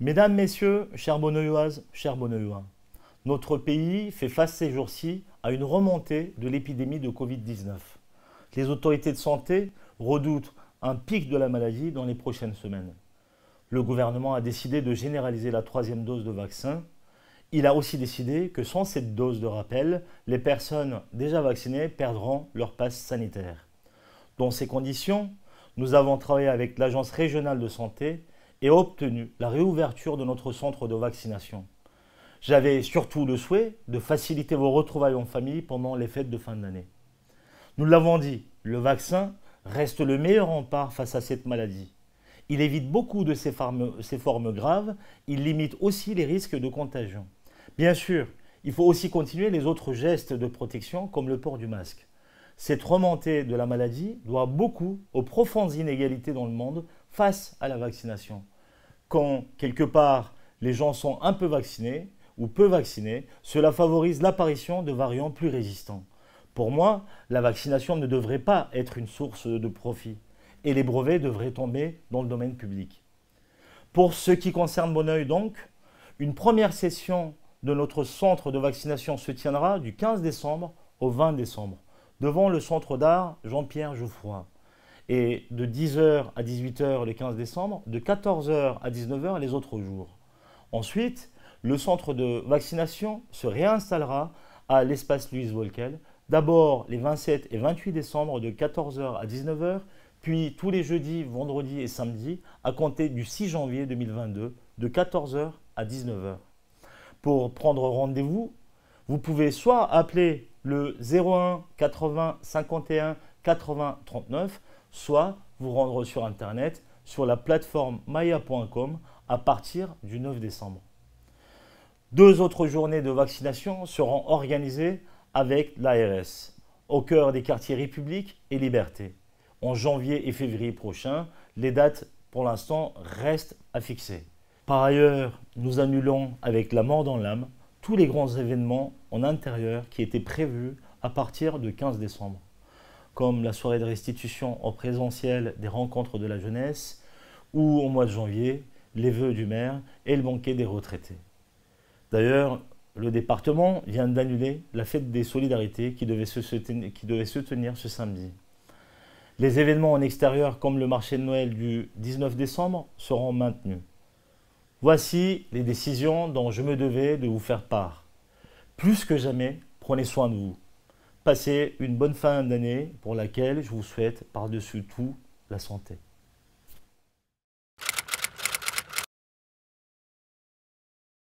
Mesdames, Messieurs, chères Bonneuilloises, chers Bonneuillois, notre pays fait face ces jours-ci à une remontée de l'épidémie de Covid-19. Les autorités de santé redoutent un pic de la maladie dans les prochaines semaines. Le gouvernement a décidé de généraliser la troisième dose de vaccin. Il a aussi décidé que sans cette dose de rappel, les personnes déjà vaccinées perdront leur passe sanitaire. Dans ces conditions, nous avons travaillé avec l'Agence régionale de santé et obtenu la réouverture de notre centre de vaccination. J'avais surtout le souhait de faciliter vos retrouvailles en famille pendant les fêtes de fin d'année. Nous l'avons dit, le vaccin reste le meilleur rempart face à cette maladie. Il évite beaucoup de ces formes graves, il limite aussi les risques de contagion. Bien sûr, il faut aussi continuer les autres gestes de protection comme le port du masque. Cette remontée de la maladie doit beaucoup aux profondes inégalités dans le monde face à la vaccination. Quand, quelque part, les gens sont un peu vaccinés ou peu vaccinés, cela favorise l'apparition de variants plus résistants. Pour moi, la vaccination ne devrait pas être une source de profit et les brevets devraient tomber dans le domaine public. Pour ce qui concerne Bonneuil donc, une première session de notre centre de vaccination se tiendra du 15 décembre au 20 décembre devant le centre d'art Jean-Pierre Geoffroy et de 10h à 18h le 15 décembre, de 14h à 19h les autres jours. Ensuite, le centre de vaccination se réinstallera à l'espace Louise Volkel, d'abord les 27 et 28 décembre de 14h à 19h, puis tous les jeudis, vendredis et samedis à compter du 6 janvier 2022 de 14h à 19h. Pour prendre rendez-vous, vous pouvez soit appeler le 01 80 51 80 39, soit vous rendre sur Internet sur la plateforme maya.com à partir du 9 décembre. Deux autres journées de vaccination seront organisées avec l'ARS, au cœur des quartiers République et Liberté. En janvier et février prochains, les dates pour l'instant restent à fixer. Par ailleurs, nous annulons avec la mort dans l'âme tous les grands événements en intérieur qui étaient prévus à partir du 15 décembre, comme la soirée de restitution en présentiel des rencontres de la jeunesse ou au mois de janvier, les vœux du maire et le banquet des retraités. D'ailleurs, le département vient d'annuler la fête des solidarités qui devait se tenir ce samedi. Les événements en extérieur comme le marché de Noël du 19 décembre seront maintenus. Voici les décisions dont je me devais de vous faire part. Plus que jamais, prenez soin de vous. Passez une bonne fin d'année pour laquelle je vous souhaite par-dessus tout la santé.